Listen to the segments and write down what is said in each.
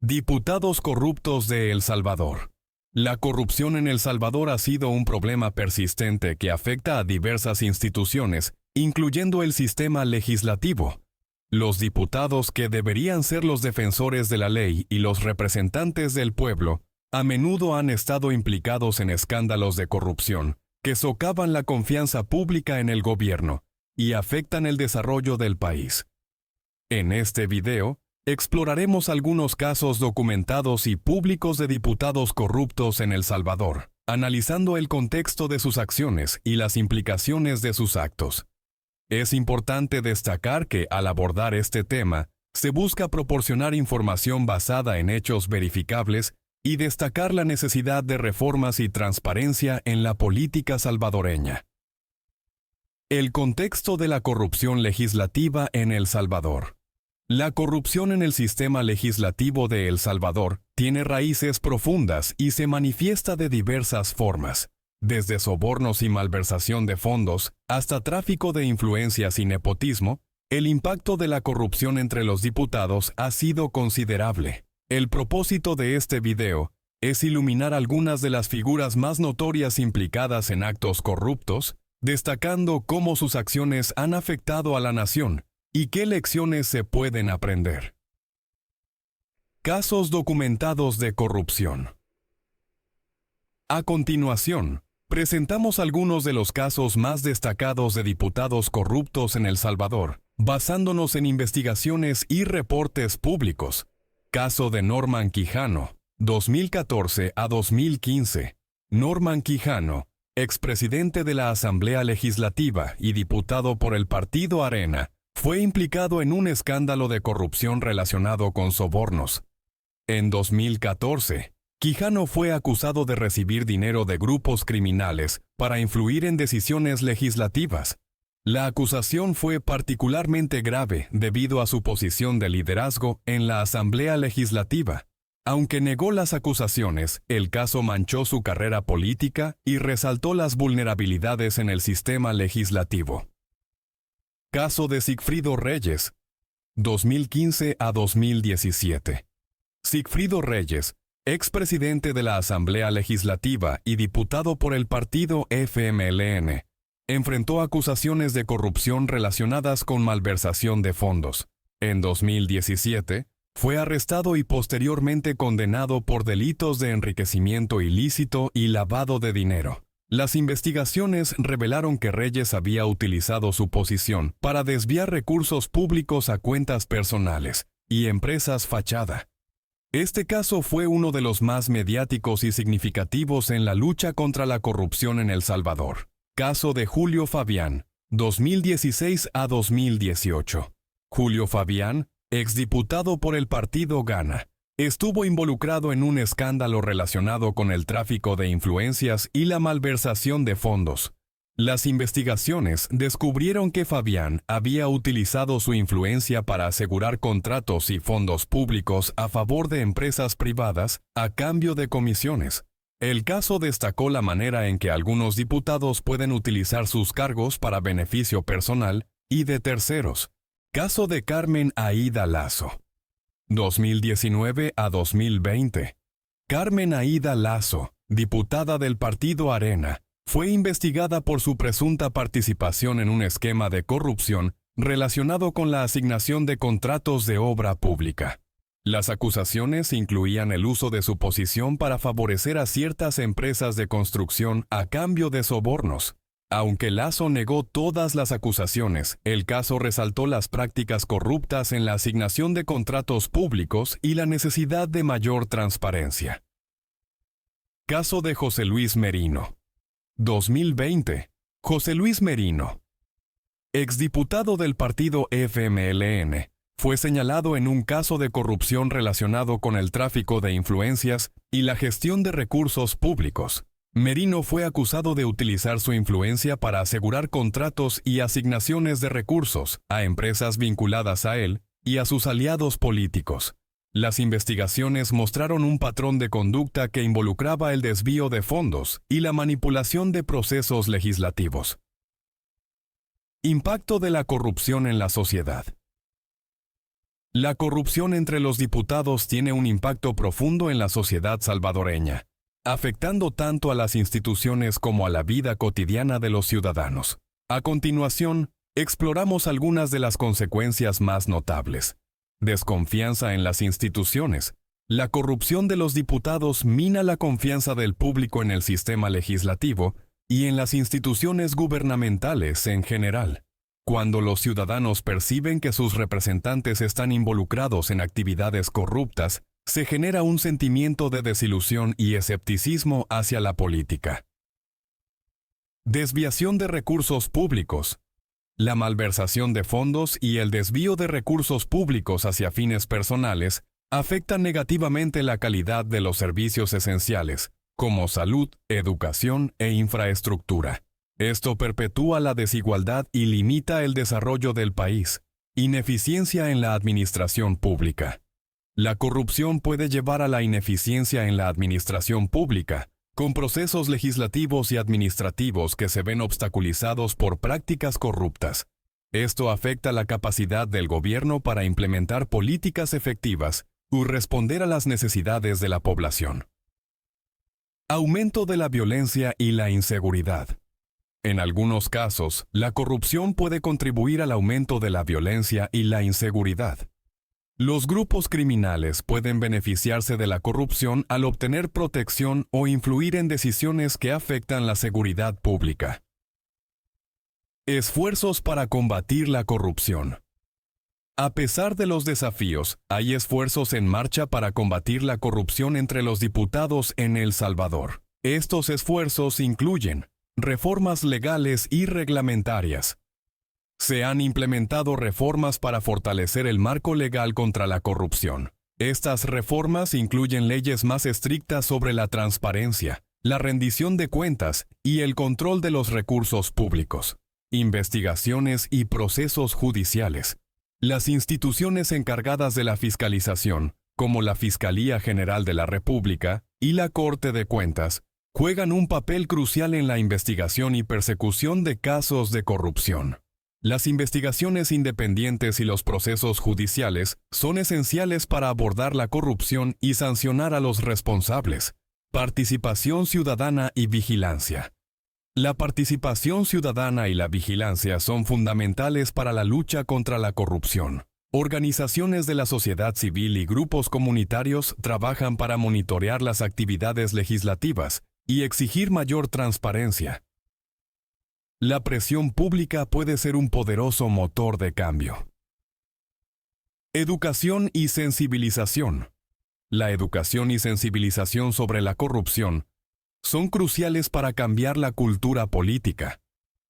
Diputados corruptos de El Salvador. La corrupción en El Salvador ha sido un problema persistente que afecta a diversas instituciones, incluyendo el sistema legislativo. Los diputados, que deberían ser los defensores de la ley y los representantes del pueblo, a menudo han estado implicados en escándalos de corrupción que socavan la confianza pública en el gobierno y afectan el desarrollo del país. En este video, exploraremos algunos casos documentados y públicos de diputados corruptos en El Salvador, analizando el contexto de sus acciones y las implicaciones de sus actos. Es importante destacar que, al abordar este tema, se busca proporcionar información basada en hechos verificables y destacar la necesidad de reformas y transparencia en la política salvadoreña. El contexto de la corrupción legislativa en El Salvador. La corrupción en el sistema legislativo de El Salvador tiene raíces profundas y se manifiesta de diversas formas, desde sobornos y malversación de fondos hasta tráfico de influencias y nepotismo. El impacto de la corrupción entre los diputados ha sido considerable. El propósito de este video es iluminar algunas de las figuras más notorias implicadas en actos corruptos, destacando cómo sus acciones han afectado a la nación y qué lecciones se pueden aprender. Casos documentados de corrupción. A continuación, presentamos algunos de los casos más destacados de diputados corruptos en El Salvador, basándonos en investigaciones y reportes públicos. Caso de Norman Quijano, 2014 a 2015. Norman Quijano, expresidente de la Asamblea Legislativa y diputado por el Partido Arena, fue implicado en un escándalo de corrupción relacionado con sobornos. En 2014, Quijano fue acusado de recibir dinero de grupos criminales para influir en decisiones legislativas. La acusación fue particularmente grave debido a su posición de liderazgo en la Asamblea Legislativa. Aunque negó las acusaciones, el caso manchó su carrera política y resaltó las vulnerabilidades en el sistema legislativo. Caso de Sigfrido Reyes, 2015 a 2017. Sigfrido Reyes, expresidente de la Asamblea Legislativa y diputado por el partido FMLN, enfrentó acusaciones de corrupción relacionadas con malversación de fondos. En 2017, fue arrestado y posteriormente condenado por delitos de enriquecimiento ilícito y lavado de dinero. Las investigaciones revelaron que Reyes había utilizado su posición para desviar recursos públicos a cuentas personales y empresas fachada. Este caso fue uno de los más mediáticos y significativos en la lucha contra la corrupción en El Salvador. Caso de Julio Fabián, 2016 a 2018. Julio Fabián, exdiputado por el partido Gana, estuvo involucrado en un escándalo relacionado con el tráfico de influencias y la malversación de fondos. Las investigaciones descubrieron que Fabián había utilizado su influencia para asegurar contratos y fondos públicos a favor de empresas privadas a cambio de comisiones. El caso destacó la manera en que algunos diputados pueden utilizar sus cargos para beneficio personal y de terceros. Caso de Carmen Aída Lazo, 2019 a 2020. Carmen Aída Lazo, diputada del Partido Arena, fue investigada por su presunta participación en un esquema de corrupción relacionado con la asignación de contratos de obra pública. Las acusaciones incluían el uso de su posición para favorecer a ciertas empresas de construcción a cambio de sobornos. Aunque Lazo negó todas las acusaciones, el caso resaltó las prácticas corruptas en la asignación de contratos públicos y la necesidad de mayor transparencia. Caso de José Luis Merino, 2020. José Luis Merino, exdiputado del partido FMLN, fue señalado en un caso de corrupción relacionado con el tráfico de influencias y la gestión de recursos públicos. Merino fue acusado de utilizar su influencia para asegurar contratos y asignaciones de recursos a empresas vinculadas a él y a sus aliados políticos. Las investigaciones mostraron un patrón de conducta que involucraba el desvío de fondos y la manipulación de procesos legislativos. Impacto de la corrupción en la sociedad. La corrupción entre los diputados tiene un impacto profundo en la sociedad salvadoreña, afectando tanto a las instituciones como a la vida cotidiana de los ciudadanos. A continuación, exploramos algunas de las consecuencias más notables. Desconfianza en las instituciones. La corrupción de los diputados mina la confianza del público en el sistema legislativo y en las instituciones gubernamentales en general. Cuando los ciudadanos perciben que sus representantes están involucrados en actividades corruptas, se genera un sentimiento de desilusión y escepticismo hacia la política. Desviación de recursos públicos. La malversación de fondos y el desvío de recursos públicos hacia fines personales afectan negativamente la calidad de los servicios esenciales, como salud, educación e infraestructura. Esto perpetúa la desigualdad y limita el desarrollo del país. Ineficiencia en la administración pública. La corrupción puede llevar a la ineficiencia en la administración pública, con procesos legislativos y administrativos que se ven obstaculizados por prácticas corruptas. Esto afecta la capacidad del gobierno para implementar políticas efectivas y responder a las necesidades de la población. Aumento de la violencia y la inseguridad. En algunos casos, la corrupción puede contribuir al aumento de la violencia y la inseguridad. Los grupos criminales pueden beneficiarse de la corrupción al obtener protección o influir en decisiones que afectan la seguridad pública. Esfuerzos para combatir la corrupción. A pesar de los desafíos, hay esfuerzos en marcha para combatir la corrupción entre los diputados en El Salvador. Estos esfuerzos incluyen reformas legales y reglamentarias. Se han implementado reformas para fortalecer el marco legal contra la corrupción. Estas reformas incluyen leyes más estrictas sobre la transparencia, la rendición de cuentas y el control de los recursos públicos, investigaciones y procesos judiciales. Las instituciones encargadas de la fiscalización, como la Fiscalía General de la República y la Corte de Cuentas, juegan un papel crucial en la investigación y persecución de casos de corrupción. Las investigaciones independientes y los procesos judiciales son esenciales para abordar la corrupción y sancionar a los responsables. Participación ciudadana y vigilancia. La participación ciudadana y la vigilancia son fundamentales para la lucha contra la corrupción. Organizaciones de la sociedad civil y grupos comunitarios trabajan para monitorear las actividades legislativas y exigir mayor transparencia. La presión pública puede ser un poderoso motor de cambio. Educación y sensibilización. La educación y sensibilización sobre la corrupción son cruciales para cambiar la cultura política.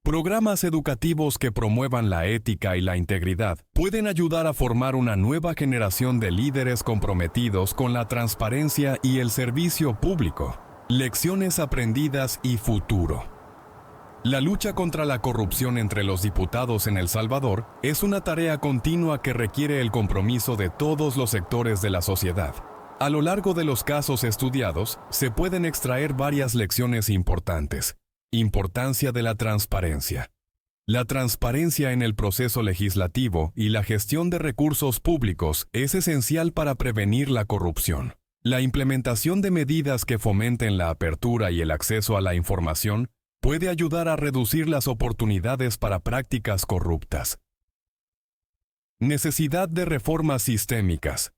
Programas educativos que promuevan la ética y la integridad pueden ayudar a formar una nueva generación de líderes comprometidos con la transparencia y el servicio público. Lecciones aprendidas y futuro. La lucha contra la corrupción entre los diputados en El Salvador es una tarea continua que requiere el compromiso de todos los sectores de la sociedad. A lo largo de los casos estudiados, se pueden extraer varias lecciones importantes. Importancia de la transparencia. La transparencia en el proceso legislativo y la gestión de recursos públicos es esencial para prevenir la corrupción. La implementación de medidas que fomenten la apertura y el acceso a la información puede ayudar a reducir las oportunidades para prácticas corruptas. Necesidad de reformas sistémicas.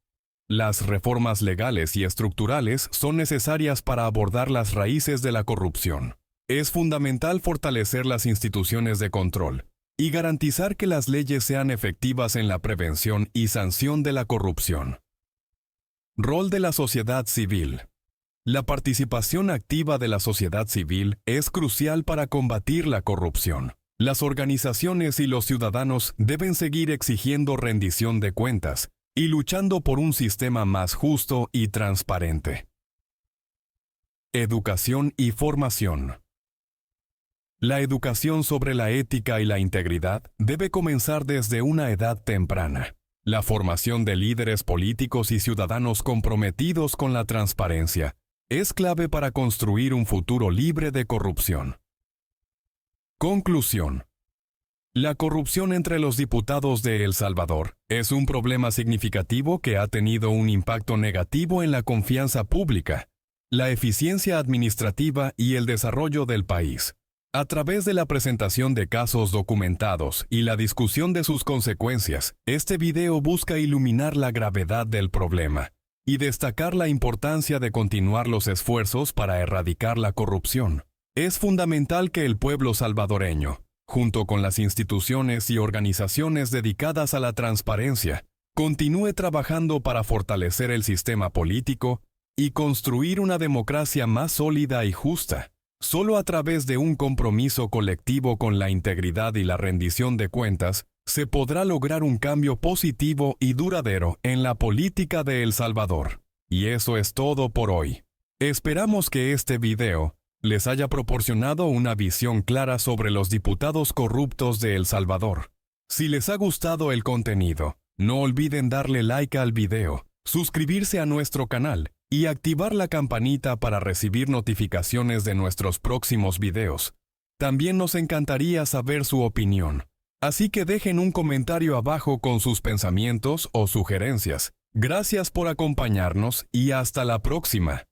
Las reformas legales y estructurales son necesarias para abordar las raíces de la corrupción. Es fundamental fortalecer las instituciones de control y garantizar que las leyes sean efectivas en la prevención y sanción de la corrupción. Rol de la sociedad civil. La participación activa de la sociedad civil es crucial para combatir la corrupción. Las organizaciones y los ciudadanos deben seguir exigiendo rendición de cuentas y luchando por un sistema más justo y transparente. Educación y formación. La educación sobre la ética y la integridad debe comenzar desde una edad temprana. La formación de líderes políticos y ciudadanos comprometidos con la transparencia es clave para construir un futuro libre de corrupción. Conclusión. La corrupción entre los diputados de El Salvador es un problema significativo que ha tenido un impacto negativo en la confianza pública, la eficiencia administrativa y el desarrollo del país. A través de la presentación de casos documentados y la discusión de sus consecuencias, este video busca iluminar la gravedad del problema y destacar la importancia de continuar los esfuerzos para erradicar la corrupción. Es fundamental que el pueblo salvadoreño, junto con las instituciones y organizaciones dedicadas a la transparencia, continúe trabajando para fortalecer el sistema político y construir una democracia más sólida y justa. Solo a través de un compromiso colectivo con la integridad y la rendición de cuentas, se podrá lograr un cambio positivo y duradero en la política de El Salvador. Y eso es todo por hoy. Esperamos que este video les haya proporcionado una visión clara sobre los diputados corruptos de El Salvador. Si les ha gustado el contenido, no olviden darle like al video, suscribirse a nuestro canal y activar la campanita para recibir notificaciones de nuestros próximos videos. También nos encantaría saber su opinión, así que dejen un comentario abajo con sus pensamientos o sugerencias. Gracias por acompañarnos y hasta la próxima.